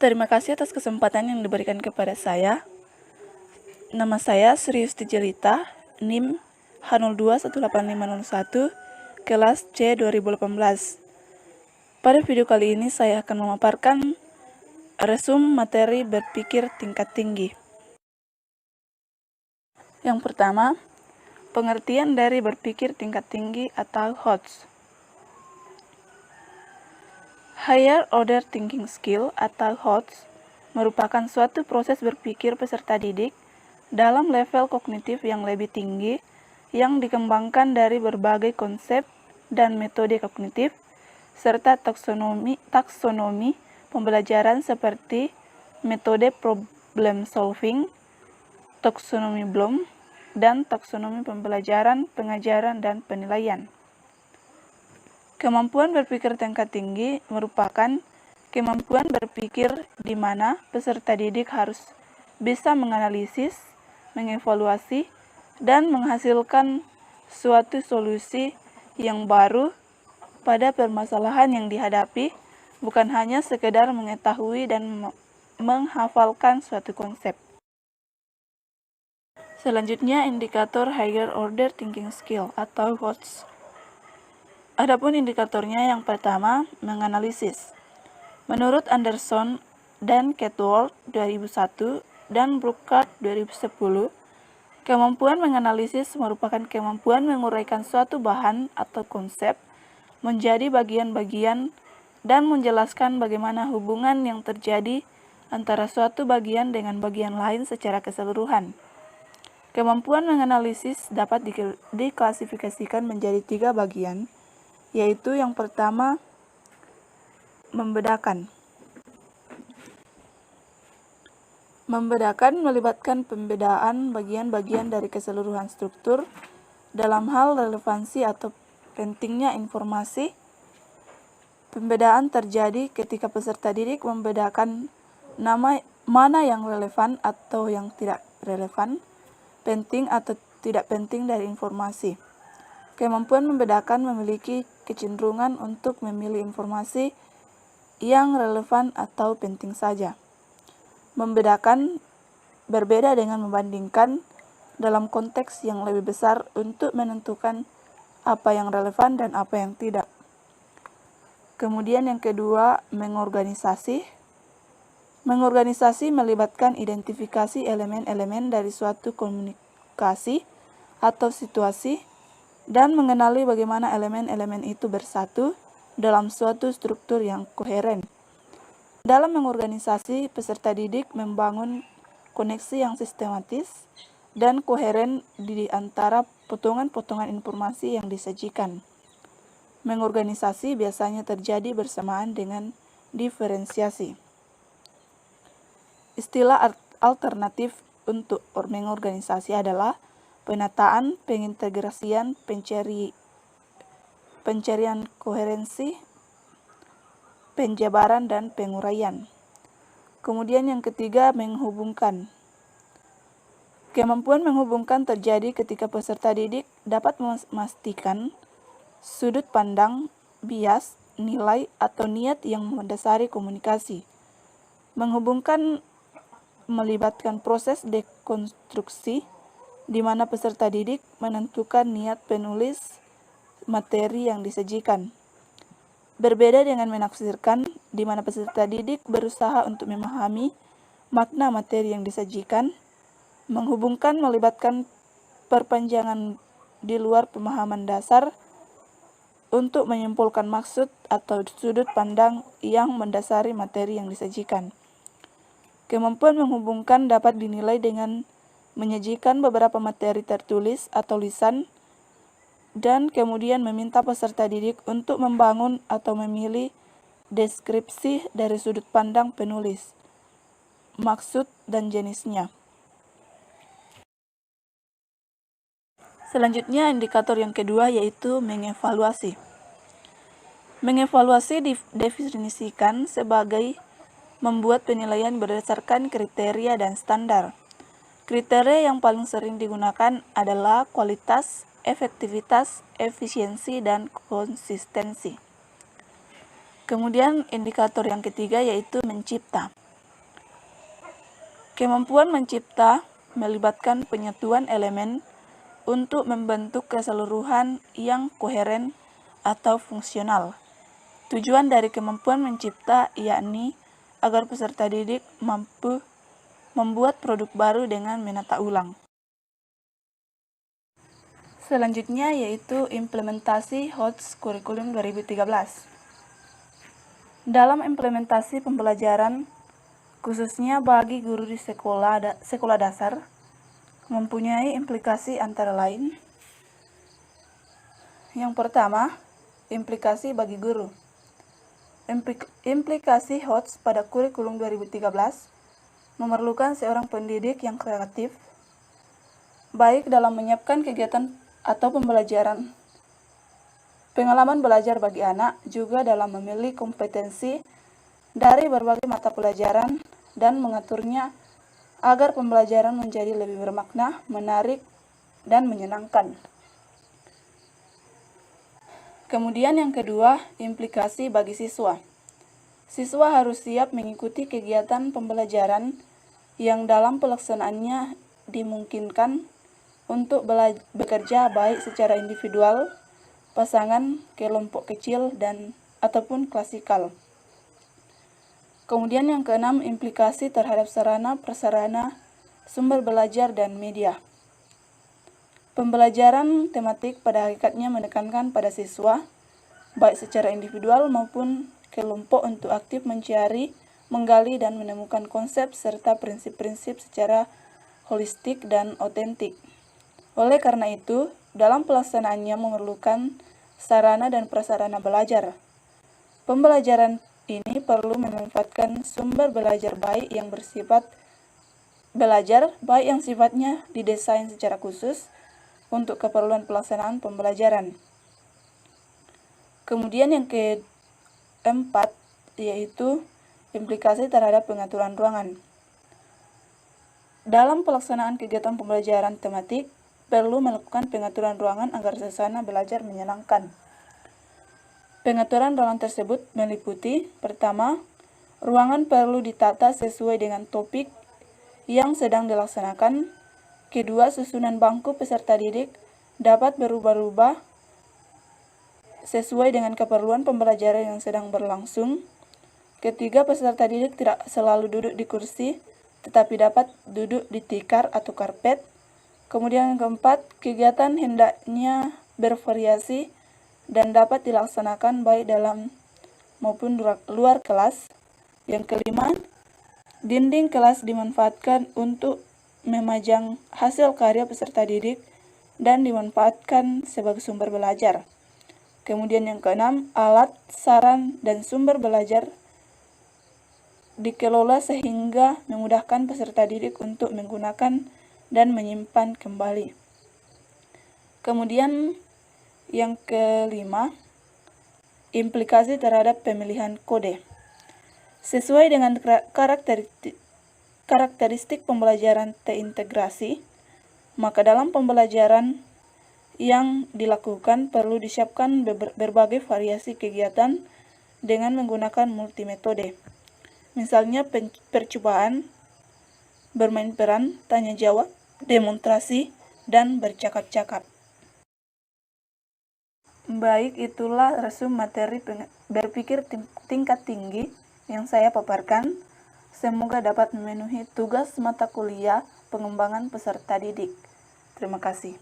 Terima kasih atas kesempatan yang diberikan kepada saya. Nama saya Sri Yusti Jelita, NIM H021851, kelas C 2018. Pada video kali ini saya akan memaparkan resum materi berpikir tingkat tinggi. Yang pertama, pengertian dari berpikir tingkat tinggi atau HOTS. Higher Order Thinking Skill atau HOTS merupakan suatu proses berpikir peserta didik dalam level kognitif yang lebih tinggi yang dikembangkan dari berbagai konsep dan metode kognitif serta taksonomi pembelajaran seperti metode problem solving, taksonomi Bloom, dan taksonomi pembelajaran, pengajaran, dan penilaian. Kemampuan berpikir tingkat tinggi merupakan kemampuan berpikir di mana peserta didik harus bisa menganalisis, mengevaluasi, dan menghasilkan suatu solusi yang baru pada permasalahan yang dihadapi, bukan hanya sekedar mengetahui dan menghafalkan suatu konsep. Selanjutnya, indikator Higher Order Thinking Skill atau HOTS. Adapun indikatornya yang pertama, menganalisis. Menurut Anderson dan Catworth 2001 dan Burkhardt 2010, kemampuan menganalisis merupakan kemampuan menguraikan suatu bahan atau konsep menjadi bagian-bagian dan menjelaskan bagaimana hubungan yang terjadi antara suatu bagian dengan bagian lain secara keseluruhan. Kemampuan menganalisis dapat diklasifikasikan menjadi 3 bagian, yaitu yang pertama, membedakan. Membedakan melibatkan pembedaan bagian-bagian dari keseluruhan struktur dalam hal relevansi atau pentingnya informasi. Pembedaan terjadi ketika peserta didik membedakan mana yang relevan atau yang tidak relevan, penting atau tidak penting dari informasi. Kemampuan membedakan memiliki kecenderungan untuk memilih informasi yang relevan atau penting saja. Membedakan berbeda dengan membandingkan dalam konteks yang lebih besar untuk menentukan apa yang relevan dan apa yang tidak. Kemudian yang kedua, mengorganisasi. Mengorganisasi melibatkan identifikasi elemen-elemen dari suatu komunikasi atau situasi dan mengenali bagaimana elemen-elemen itu bersatu dalam suatu struktur yang koheren. Dalam mengorganisasi, peserta didik membangun koneksi yang sistematis dan koheren di antara potongan-potongan informasi yang disajikan. Mengorganisasi biasanya terjadi bersamaan dengan diferensiasi. Istilah alternatif untuk mengorganisasi adalah penataan, pengintegrasian, pencarian koherensi, penjabaran, dan penguraian. Kemudian yang ketiga, menghubungkan. Kemampuan menghubungkan terjadi ketika peserta didik dapat memastikan sudut pandang, bias, nilai, atau niat yang mendasari komunikasi. Menghubungkan melibatkan proses dekonstruksi di mana peserta didik menentukan niat penulis materi yang disajikan. Berbeda dengan menafsirkan, di mana peserta didik berusaha untuk memahami makna materi yang disajikan. Menghubungkan melibatkan perpanjangan di luar pemahaman dasar untuk menyimpulkan maksud atau sudut pandang yang mendasari materi yang disajikan. Kemampuan menghubungkan dapat dinilai dengan menyajikan beberapa materi tertulis atau lisan, dan kemudian meminta peserta didik untuk membangun atau memilih deskripsi dari sudut pandang penulis, maksud, dan jenisnya. Selanjutnya, indikator yang kedua yaitu mengevaluasi. Mengevaluasi didefinisikan sebagai membuat penilaian berdasarkan kriteria dan standar. Kriteria yang paling sering digunakan adalah kualitas, efektivitas, efisiensi, dan konsistensi. Kemudian indikator yang ketiga yaitu mencipta. Kemampuan mencipta melibatkan penyatuan elemen untuk membentuk keseluruhan yang koheren atau fungsional. Tujuan dari kemampuan mencipta yakni agar peserta didik mampu membuat produk baru dengan menata ulang. Selanjutnya yaitu implementasi HOTS Kurikulum 2013. Dalam implementasi pembelajaran, khususnya bagi guru di sekolah dasar, mempunyai implikasi antara lain. Yang pertama, implikasi bagi guru. Implikasi HOTS pada kurikulum 2013 memerlukan seorang pendidik yang kreatif, baik dalam menyiapkan kegiatan atau pembelajaran, pengalaman belajar bagi anak, juga dalam memilih kompetensi dari berbagai mata pelajaran dan mengaturnya agar pembelajaran menjadi lebih bermakna, menarik, dan menyenangkan. Kemudian yang kedua, implikasi bagi siswa. Siswa harus siap mengikuti kegiatan pembelajaran yang dalam pelaksanaannya dimungkinkan untuk bekerja baik secara individual, pasangan, kelompok kecil, dan ataupun klasikal. Kemudian yang keenam, implikasi terhadap sarana, prasarana, sumber belajar, dan media. Pembelajaran tematik pada hakikatnya menekankan pada siswa, baik secara individual maupun kelompok untuk aktif mencari, menggali, dan menemukan konsep serta prinsip-prinsip secara holistik dan otentik. Oleh karena itu, dalam pelaksanaannya memerlukan sarana dan prasarana belajar. Pembelajaran ini perlu memanfaatkan sumber belajar baik yang sifatnya didesain secara khusus untuk keperluan pelaksanaan pembelajaran. Kemudian yang keempat yaitu implikasi terhadap pengaturan ruangan. Dalam pelaksanaan kegiatan pembelajaran tematik, perlu melakukan pengaturan ruangan agar suasana belajar menyenangkan. Pengaturan ruangan tersebut meliputi: pertama, ruangan perlu ditata sesuai dengan topik yang sedang dilaksanakan. Kedua, susunan bangku peserta didik dapat berubah-ubah sesuai dengan keperluan pembelajaran yang sedang berlangsung. Ketiga, peserta didik tidak selalu duduk di kursi, tetapi dapat duduk di tikar atau karpet. Kemudian yang keempat, kegiatan hendaknya bervariasi dan dapat dilaksanakan baik dalam maupun luar kelas. Yang kelima, dinding kelas dimanfaatkan untuk memajang hasil karya peserta didik dan dimanfaatkan sebagai sumber belajar. Kemudian yang keenam, alat, saran, dan sumber belajar dikelola sehingga memudahkan peserta didik untuk menggunakan dan menyimpan kembali. Kemudian yang kelima, implikasi terhadap pemilihan kode. Sesuai dengan karakteristik pembelajaran terintegrasi, maka dalam pembelajaran yang dilakukan perlu disiapkan berbagai variasi kegiatan dengan menggunakan multimetode. Misalnya percobaan, bermain peran, tanya jawab, demonstrasi, dan bercakap-cakap. Baik, itulah resume materi berpikir tingkat tinggi yang saya paparkan. Semoga dapat memenuhi tugas mata kuliah pengembangan peserta didik. Terima kasih.